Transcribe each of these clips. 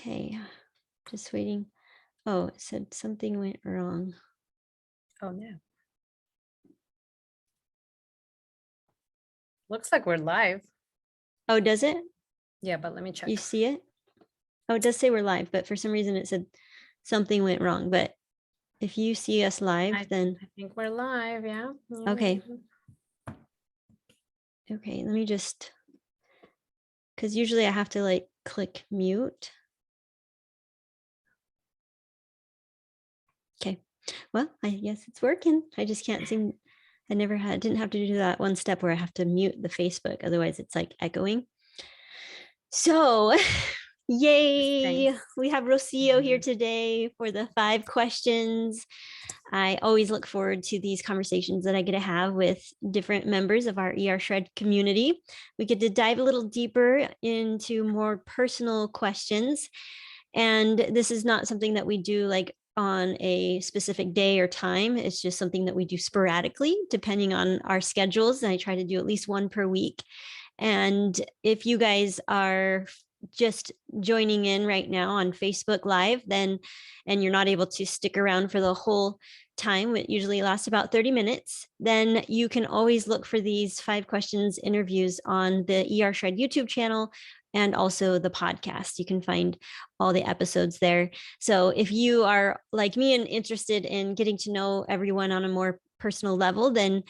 Okay, just waiting. Oh, it said something went wrong. Oh, no. Looks like we're live. Oh, does it? Yeah, but let me check. You see it? Oh, it does say we're live, but for some reason it said something went wrong. But if you see us live, then I think we're live. Yeah. okay. Okay, let me just, because usually I have to like click mute. Okay, well, I guess it's working. I just can't seem, didn't have to do that one step where I have to mute the Facebook. Otherwise it's like echoing. So, yay, we have Rocio here today for the 5 questions. I always look forward to these conversations that I get to have with different members of our ER Shred community. We get to dive a little deeper into more personal questions. And this is not something that we do like on a specific day or time. It's just something that we do sporadically, depending on our schedules. And I try to do at least one per week. And if you guys are just joining in right now on Facebook Live, then, and you're not able to stick around for the whole time, it usually lasts about 30 minutes, then you can always look for these 5 questions interviews on the ER Shred YouTube channel and also the podcast. You can find all the episodes there. So if you are like me and interested in getting to know everyone on a more personal level, then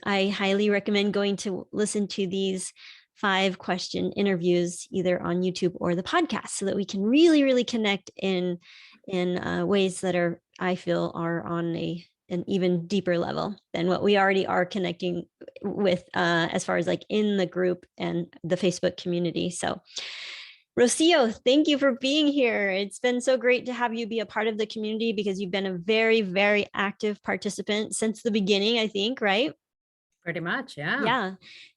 I highly recommend going to listen to these 5 question interviews either on YouTube or the podcast so that we can really connect in ways that are, I feel, are on an even deeper level than what we already are connecting with as far as like in the group and the Facebook community. So Rocio, thank you for being here. It's been so great to have you be a part of the community because you've been a very active participant since the beginning, I think, right? Pretty much, yeah. Yeah.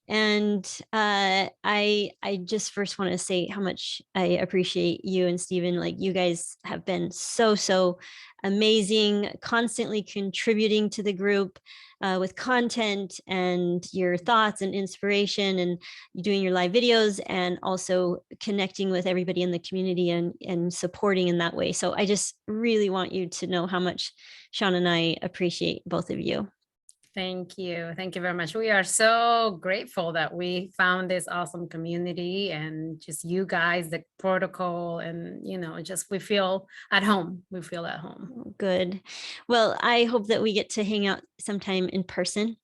And I just first want to say how much I appreciate you and Stephen. Like you guys have been so amazing, constantly contributing to the group with content and your thoughts and inspiration, and doing your live videos and also connecting with everybody in the community and supporting in that way. So I just really want you to know how much Sean and I appreciate both of you. Thank you. Thank you very much. We are so grateful that we found this awesome community and just you guys, the protocol, and, just we feel at home. We feel at home. Good. Well, I hope that we get to hang out sometime in person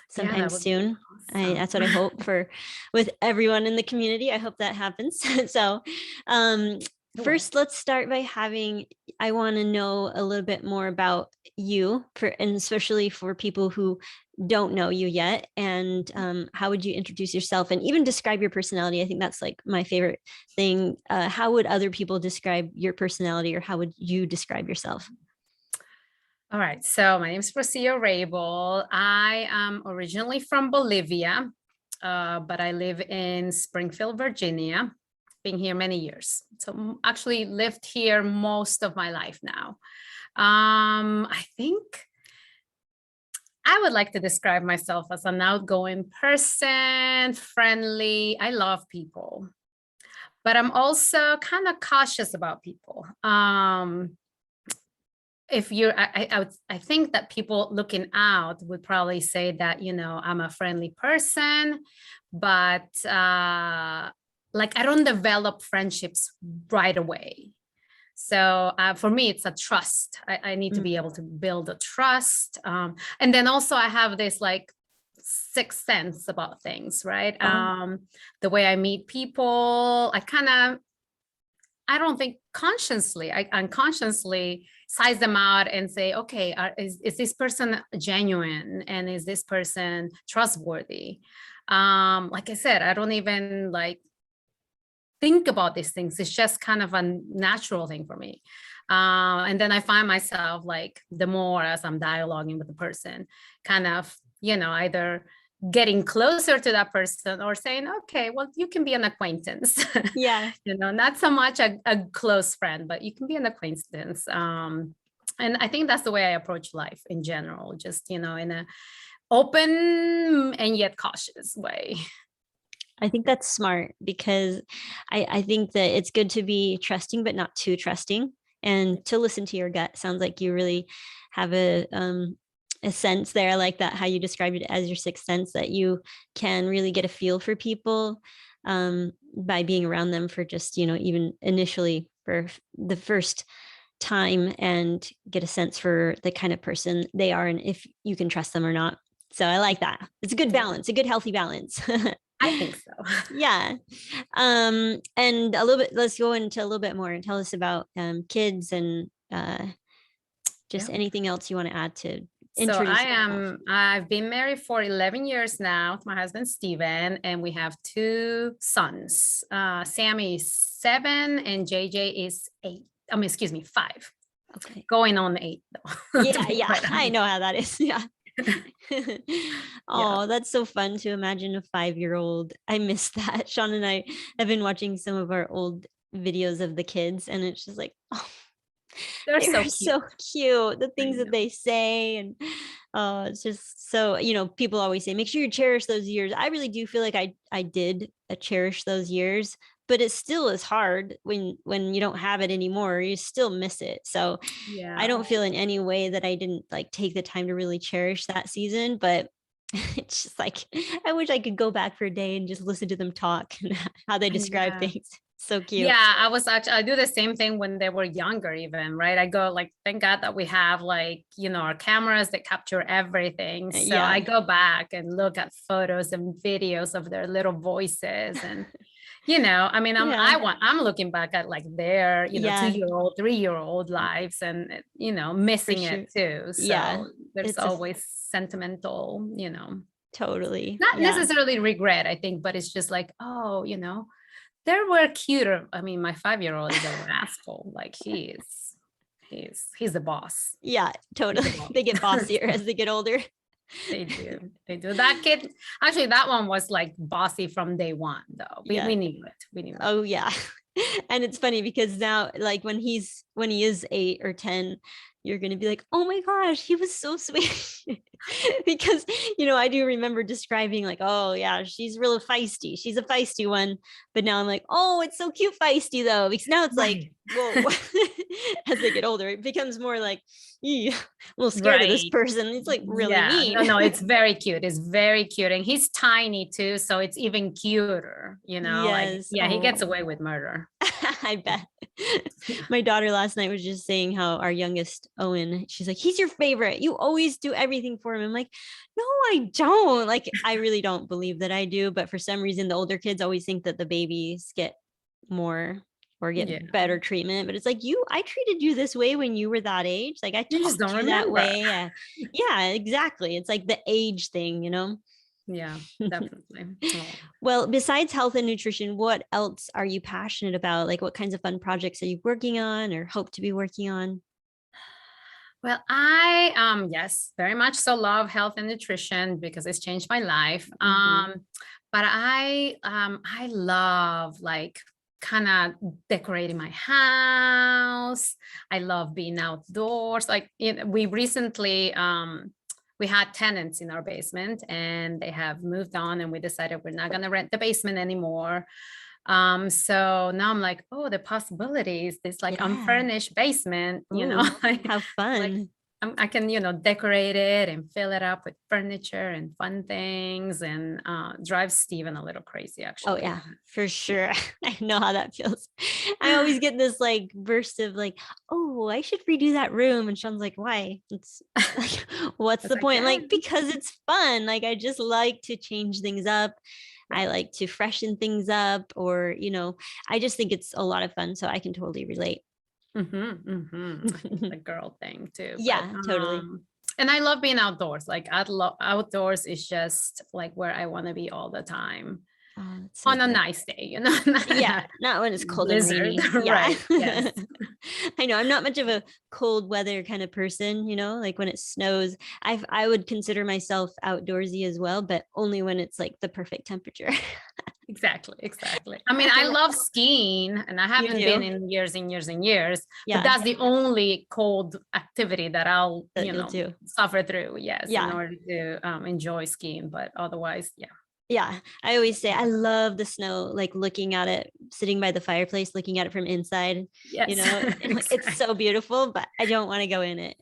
sometime soon. Awesome. That's what I hope for with everyone in the community. I hope that happens. So first, let's start by I want to know a little bit more about you, and especially for people who don't know you yet. And how would you introduce yourself and even describe your personality? I think that's like my favorite thing. How would other people describe your personality, or how would you describe yourself? All right. So my name is Rocio Rabil. I am originally from Bolivia, but I live in Springfield, Virginia. Been here many years. So actually lived here most of my life now. I think I would like to describe myself as an outgoing person, friendly. I love people, but I'm also kind of cautious about people. If you're, I think that people looking out would probably say that, I'm a friendly person, but like I don't develop friendships right away. So for me, it's a trust. I need to be able to build a trust. And then also I have this like sixth sense about things, right? The way I meet people, I don't think consciously, I unconsciously size them out and say, okay, is this person genuine? And is this person trustworthy? Like I said, I don't even like think about these things. It's just kind of a natural thing for me. And then I find myself like the more as I'm dialoguing with the person, kind of, either getting closer to that person or saying, okay, well, you can be an acquaintance. Yeah. Not so much a close friend, but you can be an acquaintance. And I think that's the way I approach life in general, just, in a open and yet cautious way. I think that's smart because I think that it's good to be trusting, but not too trusting, and to listen to your gut. Sounds like you really have a sense there. I like that how you described it as your sixth sense, that you can really get a feel for people by being around them for just, even initially for the first time, and get a sense for the kind of person they are and if you can trust them or not. So I like that. It's a good balance, a good healthy balance. I think so. Yeah. And a little bit, let's go into a little bit more and tell us about kids and just Yeah. anything else you want to add to So introduce. I've been married for 11 years now with my husband, Steven, and we have two sons. Sammy is 7 and JJ is 8. Excuse me, 5. Okay. Going on 8 though. Yeah. I know how that is. Yeah. Oh, Yeah. that's so fun to imagine a 5-year-old. I miss that. Sean and I have been watching some of our old videos of the kids, and it's just like, oh, They're they're so cute. so cute. The I things that know. they say, and it's just so, people always say, make sure you cherish those years. I really do feel like I did cherish those years, but it still is hard when you don't have it anymore. You still miss it. So I Yeah. don't feel in any way that I didn't like take the time to really cherish that season, but it's just like I wish I could go back for a day and just listen to them talk and how they describe Yeah. things. So cute. Yeah, I do the same thing when they were younger, even, right? I go like, thank God that we have like, our cameras that capture everything. So I Yeah. go back and look at photos and videos of their little voices. And, I mean, Yeah. I'm looking back at like their, Yeah. 2-year-old, 3-year-old lives and, For missing it sure. too. Yeah. So there's It's a always sentimental, totally. not Yeah. necessarily regret, I think, but it's just like, oh, they were cuter. I mean, my 5-year-old is a rascal. Like he's the boss. Yeah, He's totally. the boss. They get bossier as they get older. They do. They do. That kid, actually, that one was like bossy from day one, though. Yeah. We knew it. We knew it. Oh yeah. And it's funny because now, like when he is 8 or 10, you're gonna be like, oh my gosh, he was so sweet. Because I do remember describing like, oh yeah, she's real feisty. She's a feisty one. But now I'm like, oh, it's so cute feisty though. Because now it's like, Right. whoa, as they get older, it becomes more like, I'm a little scared of this Right. person. It's like really Yeah. mean. No, it's very cute. It's very cute. And he's tiny too. So it's even cuter, like, Yes. yeah, he gets Oh. away with murder. I bet. Yeah. My daughter last night was just saying how our youngest, Owen, she's like, he's your favorite. You always do everything for him. I'm like, no, I don't. Like, I really don't believe that I do. But for some reason, the older kids always think that the babies get more or Yeah. get better treatment. But it's like, I treated you this way when you were that age. Like, I You just talked don't to you that remember. way. Yeah, exactly. It's like the age thing. Yeah, definitely. Oh. Well, besides health and nutrition, what else are you passionate about? Like what kinds of fun projects are you working on or hope to be working on? Well, I yes, very much so love health and nutrition because it's changed my life. Mhm. But I love like kind of decorating my house. I love being outdoors. Like we recently we had tenants in our basement and they have moved on and we decided we're not going to rent the basement anymore. So now I'm like, oh, the possibilities, this like Yeah. unfurnished basement, Ooh, like, how like fun. I can, decorate it and fill it up with furniture and fun things and drive Steven a little crazy, Oh actually. yeah, for sure. I know how that feels. I always get this like burst of like, oh, I should redo that room. And Sean's like, why? It's like, what's It's the like, point? yeah, Like, because it's fun. Like, I just like to change things up. yeah. I like to freshen things up, or, I just think it's a lot of fun. So I can totally relate. I think it's a girl thing too, but Yeah, totally. and I love being outdoors. Like outdoors is just like where I want to be all the time Oh, that's so on a good. nice day, Yeah, not not when it's cold and blizzard, rainy. Yeah. right? Yes. I know I'm not much of a cold weather kind of person, like when it snows. I would consider myself outdoorsy as well, but only when it's like the perfect temperature. Exactly. I mean, I love skiing and I You haven't been do? in years and years and years, but Yeah, that's the only cold activity that I'll, that you'll do. suffer through, yes, in Yeah. order to enjoy skiing. But otherwise, yeah. Yeah, I always say I love the snow, like looking at it, sitting by the fireplace, looking at it from inside, Yes, and like it's exactly. so beautiful, but I don't want to go in it.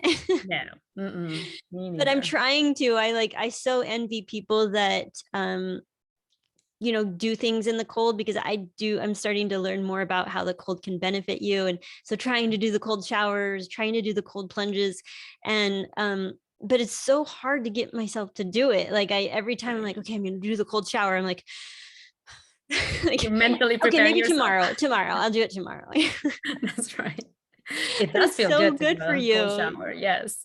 No, me But I'm neither. trying to. I so envy people that do things in the cold, because I'm starting to learn more about how the cold can benefit you. And so trying to do the cold showers, trying to do the cold plunges, and but it's so hard to get myself to do it. Like every time I'm like, okay, I'm gonna do the cold shower, I'm like, You're like, mentally okay, preparing maybe yourself. tomorrow I'll do it tomorrow. That's right. It But does it's feel so good to do good for a cold you. shower. Yes.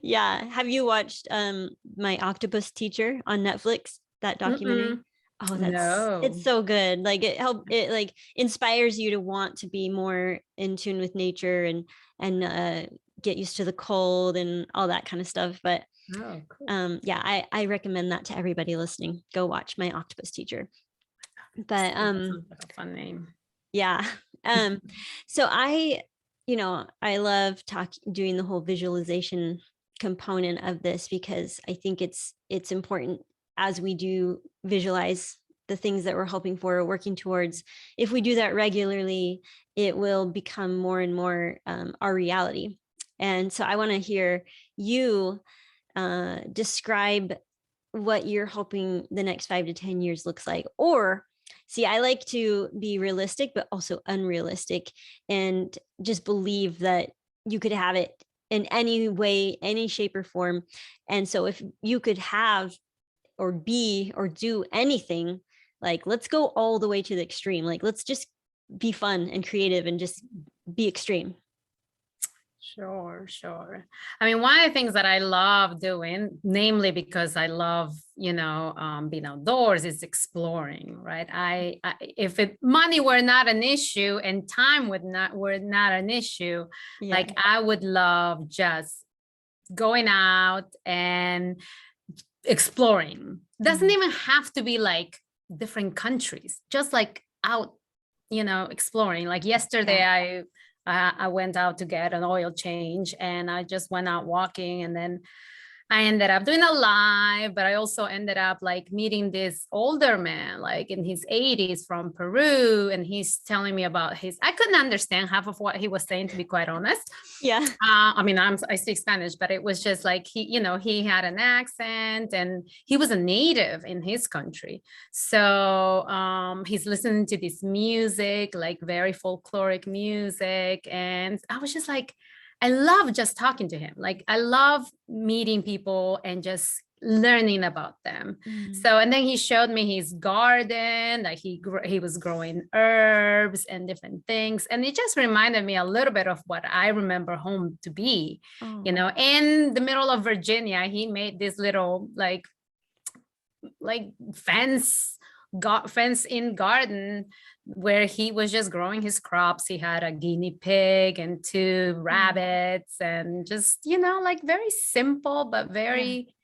Yeah, have you watched My Octopus Teacher on Netflix, that documentary? Mm-mm. Oh, it's No. so good. Like it like inspires you to want to be more in tune with nature, and get used to the cold and all that kind of stuff. But Oh, cool. yeah, I recommend that to everybody listening. Go watch My Octopus Teacher. But That sounds like a fun name. yeah. Um, so I love doing the whole visualization component of this, because I think it's important as we do visualize the things that we're hoping for or working towards. If we do that regularly, it will become more and more our reality. And so I want to hear you describe what you're hoping the next 5 to 10 years looks like. Or see, I like to be realistic, but also unrealistic, and just believe that you could have it in any way, any shape or form. And so if you could have or be or do anything, like let's go all the way to the extreme. Like let's just be fun and creative and just be extreme. Sure, sure. I mean, one of the things that I love doing, namely because I love, being outdoors, is exploring, right? If money were not an issue and time were not an issue, Yeah. like I would love just going out and exploring. Doesn't Mhm. even have to be like different countries, just like out, exploring. Like yesterday, Yeah. I went out to get an oil change, and I just went out walking, and then I ended up doing a live, but I also ended up like meeting this older man, like in his 80s from Peru. And he's telling me about I couldn't understand half of what he was saying, to be quite honest. Yeah. I mean, I speak Spanish, but it was just like he had an accent, and he was a native in his country. So he's listening to this music, like very folkloric music. And I was just like, I love just talking to him. Like I love meeting people and just learning about them. Mm. So, and then he showed me his garden, like he was growing herbs and different things. And it just reminded me a little bit of what I remember home to be, Oh. in the middle of Virginia. He made this little like fence in garden where he was just growing his crops. He had a guinea pig and two Mm. rabbits, and just like very simple but Yeah. very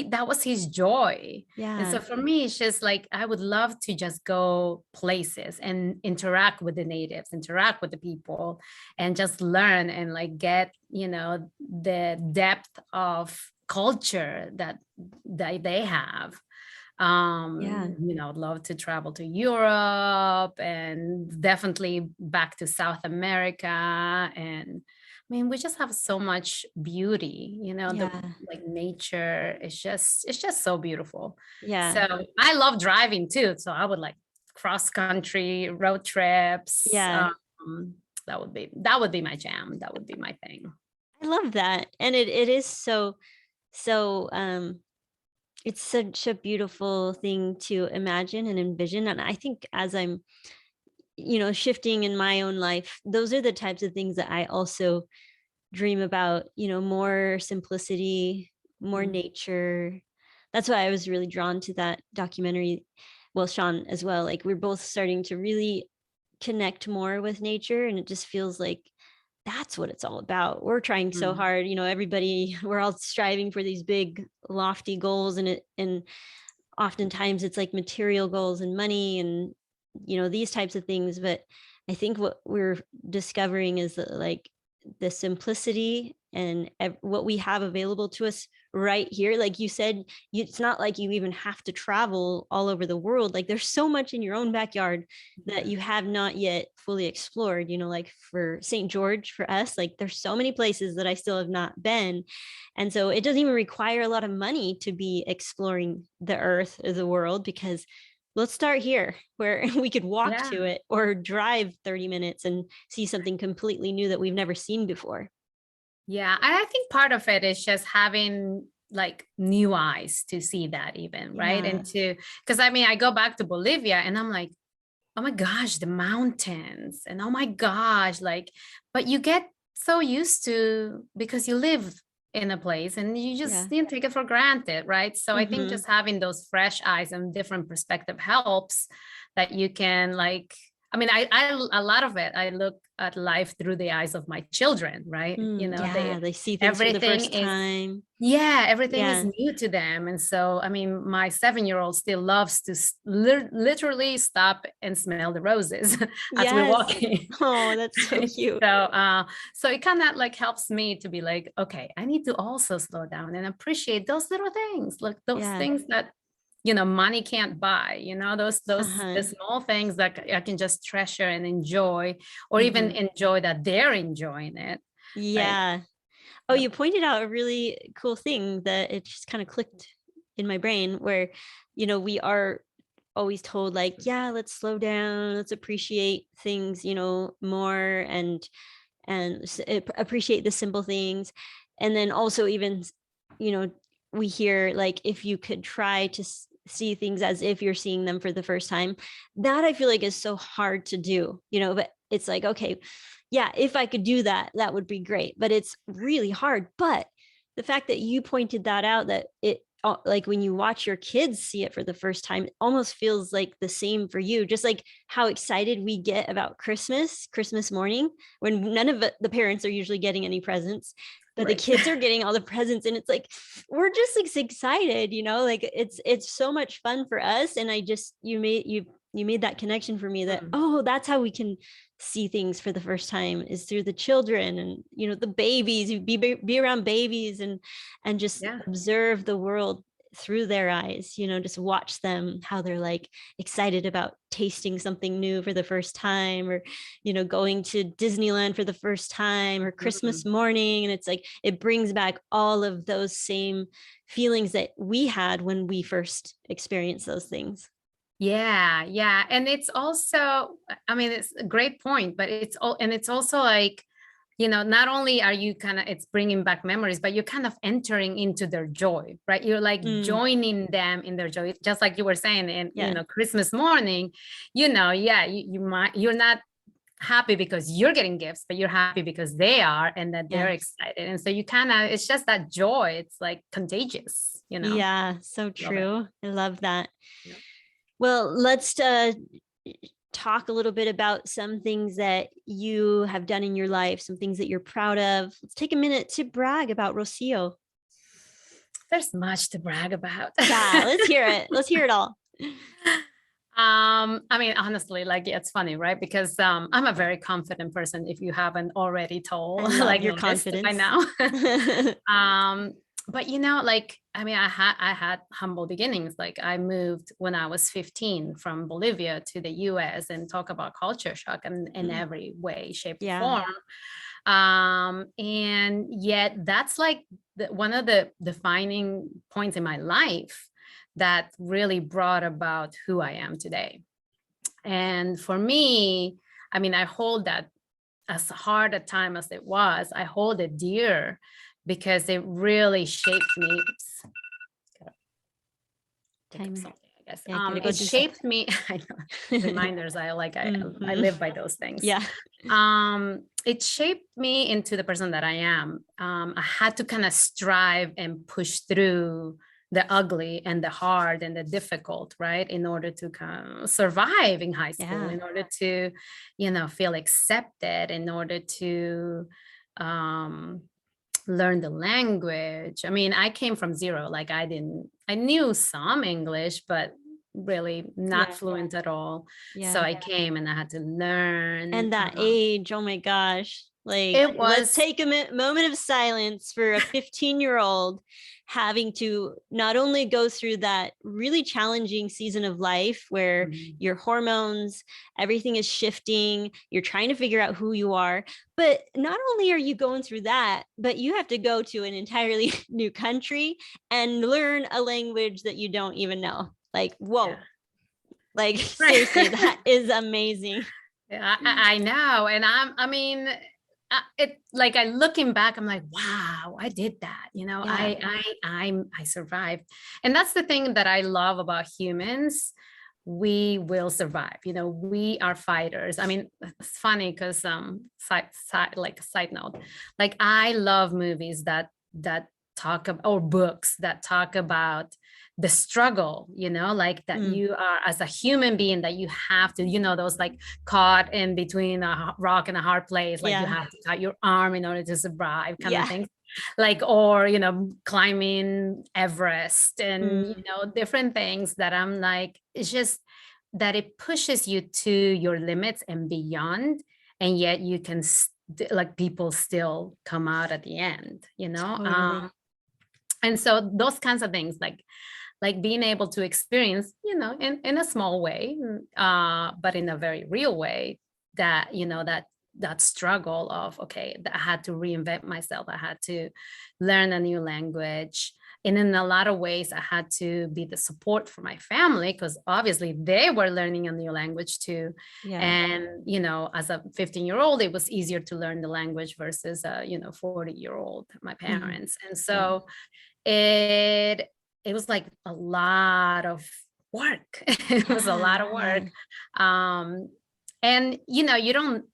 that was his joy. And Yeah. so for me, it's just like I would love to just go places and interact with the natives, interact with the people, and just learn and like get the depth of culture that they have. Yeah. I'd love to travel to Europe and definitely back to South America. And I mean, we just have so much beauty, the Yeah. like nature is it's just so beautiful. Yeah. So I love driving too, so I would like cross country road trips. Yeah. That would be my jam. That would be my thing. I love that. And it is so it's such a beautiful thing to imagine and envision. And I think as I'm, shifting in my own life, those are the types of things that I also dream about, more simplicity, more Mm. nature. That's why I was really drawn to that documentary. Well, Sean as well. Like we're both starting to really connect more with nature, and it just feels like that's what it's all about. We're trying so Mm. hard, everybody, we're all striving for these big lofty goals, and oftentimes it's like material goals and money and these types of things. But I think what we're discovering is that like the simplicity and what we have available to us right here. Like you said, it's not like you even have to travel all over the world. Like there's so much in your own backyard that you have not yet fully explored, like for St. George, for us, like there's so many places that I still have not been. And so it doesn't even require a lot of money to be exploring the earth or the world, because let's start here where we could walk Yeah. to it or drive 30 minutes and see something completely new that we've never seen before. Yeah. And I think part of it is just having like new eyes to see that even, right? Yeah. And because I mean, I go back to Bolivia and I'm like, oh my gosh, the mountains, and oh my gosh, like, but you get so used to, because you live in a place and you Yeah. just didn't take it for granted, right? So I think Mm-hmm. just having those fresh eyes and different perspective helps, that you can like, I mean, I a lot of it, I look at life through the eyes of my children, right? Yeah, they see things for the Everything first is, time. yeah, everything is Yeah. new to them. And so, I mean, my 7-year-old still loves to literally stop and smell the roses as we're Yes. walking. Oh, that's so cute. So it kind of like helps me to be like, okay, I need to also slow down and appreciate those little things, like those Yeah. things that, money can't buy, those Uh-huh. the small things that I can just treasure and enjoy, or even Mm-hmm. enjoy that they're enjoying it. Right. Yeah. Oh, Yep. you pointed out a really cool thing that it just kind of clicked in my brain, where, we are always told like, yeah, let's slow down, let's appreciate things, more, and appreciate the simple things. And then also even, you know, we hear like, if you could try to see things as if you're seeing them for the first time, that I feel like is so hard to do, but it's like, okay, yeah, if I could do that, that would be great, but it's really hard. But the fact that you pointed that out, that it, like when you watch your kids see it for the first time, it almost feels like the same for you, just like how excited we get about Christmas morning, when none of the parents are usually getting any presents, but the Right. kids are getting all the presents, and it's like we're just like excited, like it's so much fun for us. And I just, you made that connection for me, that, Mm. oh, that's how we can see things for the first time, is through the children, and the babies. You be around babies, and just Yeah. observe the world through their eyes, just watch them, how they're like excited about tasting something new for the first time, or going to Disneyland for the first time, or Christmas Mm. morning. And it's like it brings back all of those same feelings that we had when we first experienced those things. Yeah, yeah. And it's also, I mean, it's a great point, but it's also like, not only are you kind of, it's bringing back memories, but you're kind of entering into their joy, right? You're like Mm, joining them in their joy, just like you were saying, and yeah. Christmas morning, yeah, you're not happy because you're getting gifts, but you're happy because they are, and that they're Yes. excited. And so you kind of, it's just that joy. It's like contagious. Yeah, so Love it. true. I love that. Yep. Well, let's talk a little bit about some things that you have done in your life, some things that you're proud of. Let's take a minute to brag about Rocio. There's much to brag about. Yeah, let's hear it. Let's hear it all. I mean, honestly, like, yeah, it's funny, right? Because I'm a very confident person, if you haven't already I told, love like your noticed by confidence. now. But like, I mean, I had humble beginnings. Like, I moved when I was 15 from Bolivia to the US, and talk about culture shock in every way, shape, or Yeah. form. And yet that's like one of the defining points in my life that really brought about who I am today. And for me, I mean, I hold that, as hard a time as it was, I hold it dear, because it really shaped me. Oops, gotta pick up Timer. something, I guess. Yeah, gotta go It do something. shaped me. I know, reminders. I Mhm. live by those things. Yeah. It shaped me into the person that I am. I had to kind of strive and push through the ugly and the hard and the difficult, right, in order to kind of survive in high school, Yeah. in order to, feel accepted, in order to um, learn the language. I mean, I came from zero. Like, I knew some English, but really not Yeah. fluent at all. So Yeah. I came and I had to learn. And that age, oh my gosh. Like, It let's was. take a moment of silence for a 15-year-old having to not only go through that really challenging season of life where Mhm. your hormones, everything is shifting, you're trying to figure out who you are. But not only are you going through that, but you have to go to an entirely new country and learn a language that you don't even know. Like, Yeah. whoa, like Right. seriously, that is amazing. Yeah, I know. And I mean, it like I looking back, I'm like, wow, I did that. Yeah. I survived. And that's the thing that I love about humans. We will survive. We are fighters. I mean, it's funny because side note, like I love movies that talk about, or books that talk about the struggle, like that Mm, you are as a human being, that you have to, those like caught in between a rock and a hard place, like you yeah. have to cut your arm in order to survive, kind of Yeah. thing. Like, or climbing Everest, and Mm, different things that I'm like, it's just that it pushes you to your limits and beyond, and yet you can like people still come out at the end. totally. And so those kinds of things, like being able to experience, in a small way, but in a very real way, that that struggle of, okay, I had to reinvent myself, I had to learn a new language, and in a lot of ways I had to be the support for my family, because obviously they were learning a new language too. Yeah. And as a 15-year-old, it was easier to learn the language versus a 40-year-old, my Mhm. parents. And Yeah. so it it was like a lot of work. It was a Yeah. lot of Yeah. work. Um, and you don't,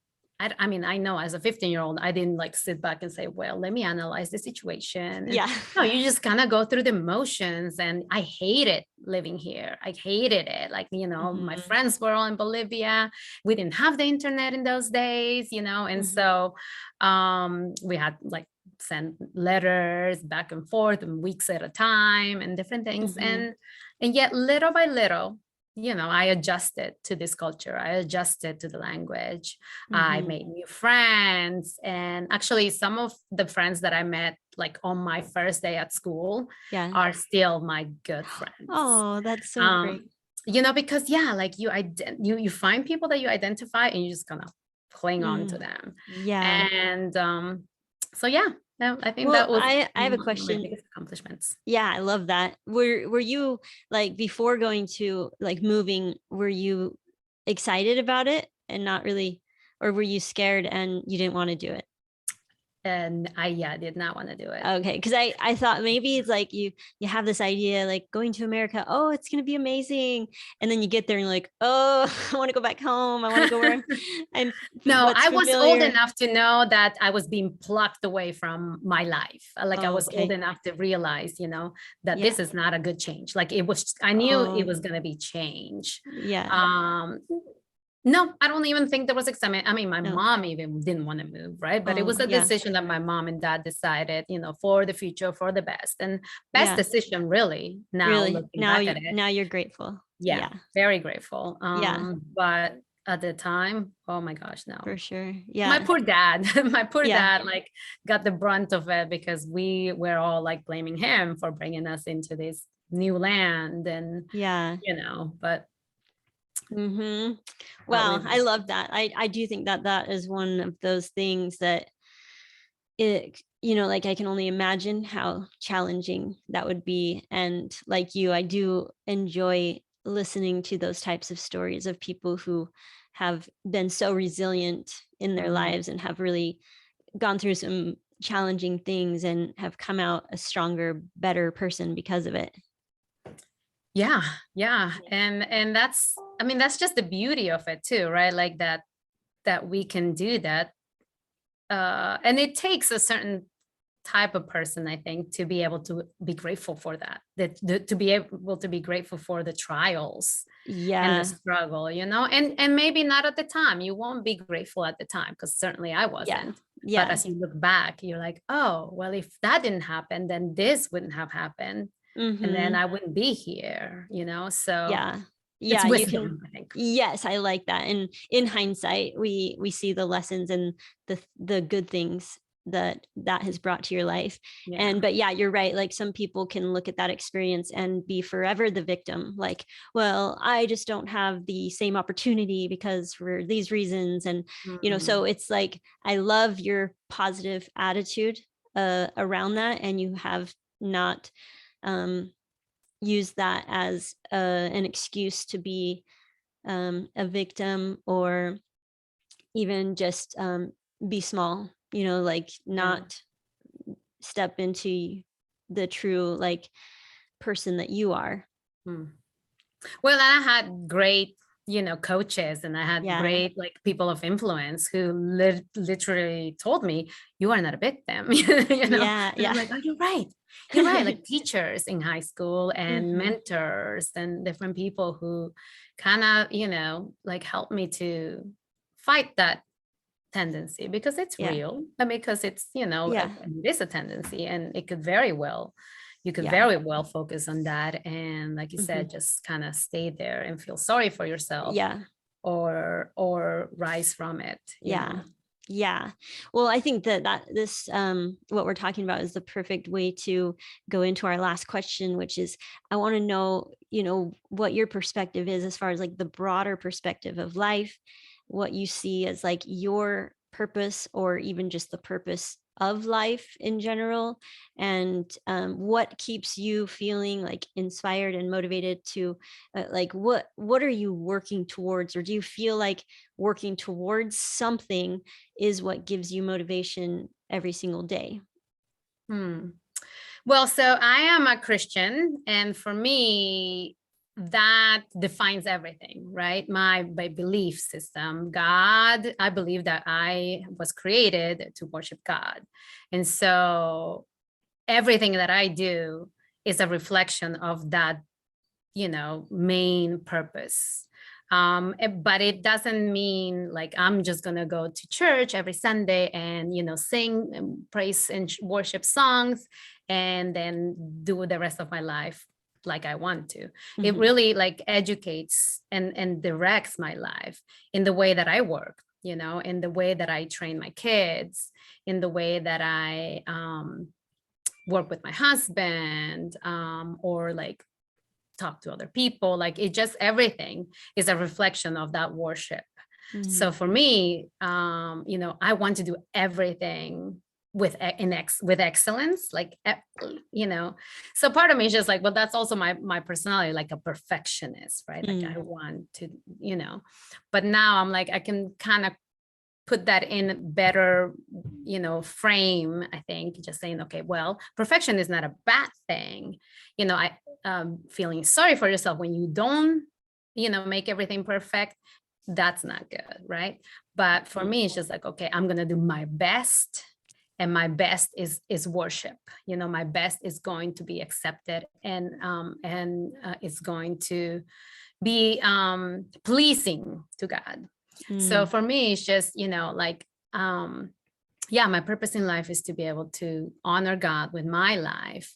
I mean, I know as a 15-year-old, I didn't like sit back and say, well, let me analyze the situation. And Yeah. no, you just kind of go through the motions. And I hated living here. I hated it. Like, my Mhm. friends were all in Bolivia. We didn't have the internet in those days, and Mhm. so we had like send letters back and forth and weeks at a time and different things. Mhm. And yet little by little, I adjusted to this culture, I adjusted to the language, I Mhm. made new friends. And actually some of the friends that I met like on my first day at school Yeah. are still my good friends. Oh, that's so um great. because yeah, like you find people that you identify, and you just kind of cling on to Mm. them. Yeah. And so yeah, I think Well, that was I have a one of my question. biggest accomplishments. Yeah, I love that. Were you like before going to like moving, were you excited about it and not really, or were you scared and you didn't want to do it? And I did not want to do it. Okay, because I thought maybe it's like you have this idea like going to America, oh, it's gonna be amazing, and then you get there and you're like, oh, I want to go back home. I want to go where I'm No, what's I was old familiar. enough to know that I was being plucked away from my life. Like I Oh, was old okay. enough to realize, that Yeah. this is not a good change. Like I knew it Oh, was going to be change. yeah. Um, no, I don't even think there was excitement. I mean, my No. mom even didn't want to move, right? But it Oh, was a yeah. decision that my mom and dad decided, for the future, for the best. And best Yeah. decision, really, now Really. looking back at it. Now you're grateful. Yeah, Yeah. very grateful. Yeah, But at the time, oh my gosh, for no. sure. My Yeah. poor dad, my poor Yeah. dad, like got the brunt of it, because we were all like blaming him for bringing us into this new land. And Yeah. but Mm-hmm. we Wow, I made love that. I do think that that is one of those things that it, like I can only imagine how challenging that would be. And like you, I do enjoy listening to those types of stories of people who have been so resilient in their Mhm. lives and have really gone through some challenging things and have come out a stronger, better person because of it. Yeah, yeah. Yeah. And that's, I mean, that's just the beauty of it too, right? Like that we can do that. And it takes a certain type of person, I think, to be able to be grateful for that, to be able to be grateful for the trials and the Yeah. struggle, and maybe not at the time. You won't be grateful at the time, because certainly I Yeah. wasn't. But Yeah. as you look back, you're like, oh, well, if that didn't happen, then this wouldn't have happened. And then Mm-hmm. I wouldn't be here. So Yeah. it's Yeah. You can wisdom, think. Yes, I like that. And in hindsight, we see the lessons and the good things that has brought to your life. Yeah. And but yeah, you're right. Like some people can look at that experience and be forever the victim. Like, well, I just don't have the same opportunity because for these reasons. And so it's like I love your positive attitude around that, and you have not used that as an excuse to be a victim, or even just be small, like Yeah. not step into the true like person that you are. Hmm. Well, I had great, coaches, and I had Yeah. great like people of influence who literally told me, "You are not a victim," Yeah. And I'm Yeah. like, "Oh, you're right. You're right." Like teachers in high school and Mhm. mentors and different people who kind of, like helped me to fight that tendency, because it's Yeah. real, and because it's, Yeah. it is a tendency, and it could very well, you could Yeah. very well focus on that, and like you Mhm. said, just kind of stay there and feel sorry for yourself, Yeah. or rise from it, Yeah. Yeah. Well, I think that this what we're talking about is the perfect way to go into our last question, which is I want to know, what your perspective is as far as like the broader perspective of life, what you see as like your purpose or even just the purpose of life in general, and what keeps you feeling like inspired and motivated to like what are you working towards, or do you feel like working towards something is what gives you motivation every single day? Hmm. Well, so I am a Christian, and for me, that defines everything, right? My belief system. God, I believe that I was created to worship God. And so everything that I do is a reflection of that, main purpose. But it doesn't mean like I'm just gonna go to church every Sunday and sing and praise and worship songs and then do the rest of my life like I want to. It Mhm. really like educates and directs my life in the way that I work, in the way that I train my kids, in the way that I work with my husband, or like talk to other people. Like it just everything is a reflection of that worship. So Mhm. for me, I want to do everything with excellence, like so part of me is just like, well, that's also my personality, like a perfectionist, right? Like I Mm. want to, but now I'm like, I can kind of put that in better, frame. I think just saying, okay, well, perfection is not a bad thing. I feeling sorry for yourself when you don't, make everything perfect. That's not good, right? But for Mhm. me, it's just like, okay, I'm gonna do my best, and my best is worship. My best is going to be accepted, and it's going to be pleasing to God. So Mm. for me, it's just, like, yeah, my purpose in life is to be able to honor God with my life,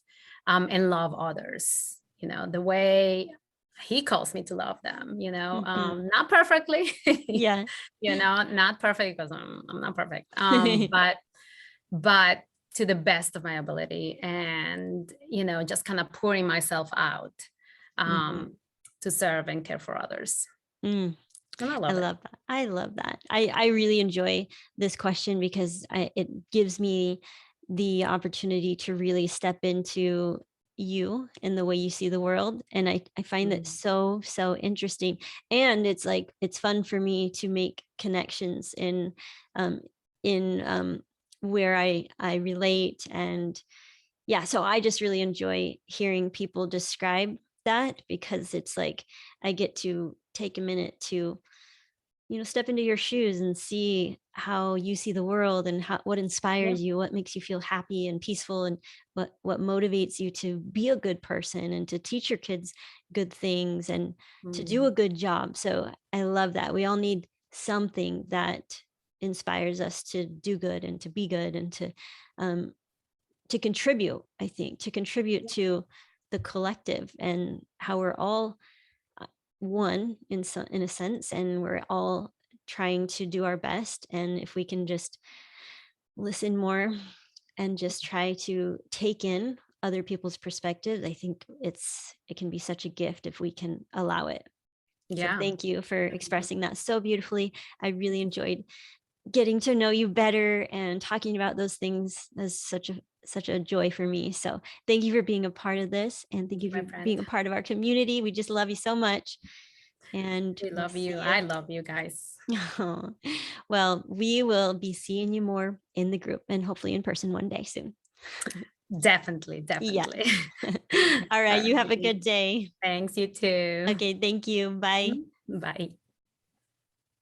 and love others, the way he calls me to love them, Mhm. not perfectly, Yeah. not perfect because I'm not perfect, but to the best of my ability, and, just kind of pouring myself out, Mhm. um, to serve and care for others. Mm. And I I love it. love that. I love that. I really enjoy this question because it gives me the opportunity to really step into you and the way you see the world. And I find that Mm. so, so interesting. And it's like, it's fun for me to make connections um, in where I relate. And yeah, so I just really enjoy hearing people describe that, because it's like I get to take a minute to step into your shoes and see how you see the world, and what Yeah. inspires you, what makes you feel happy and peaceful, and what motivates you to be a good person and to teach your kids good things and to do a Mm. good job. So I love that. We all need something that inspires us to do good and to be good and um, to contribute, I think, to contribute to the collective and how we're all one in a sense, and we're all trying to do our best. And if we can just listen more and just try to take in other people's perspectives, I think it can be such a gift if we can allow it. So Yeah. thank you for expressing that so beautifully. I really enjoyed getting to know you better and talking about those things. Is such a joy for me. So thank you for being a part of this, and thank you My for friend. being a part of our community. We just love you so much, and We we'll love see you. you. I love you guys. Well, we will be seeing you more in the group and hopefully in person one day soon. Definitely, Yeah. definitely. All All right. You have a right. good day. Thanks, you too. Okay. Thank you. Bye. Bye.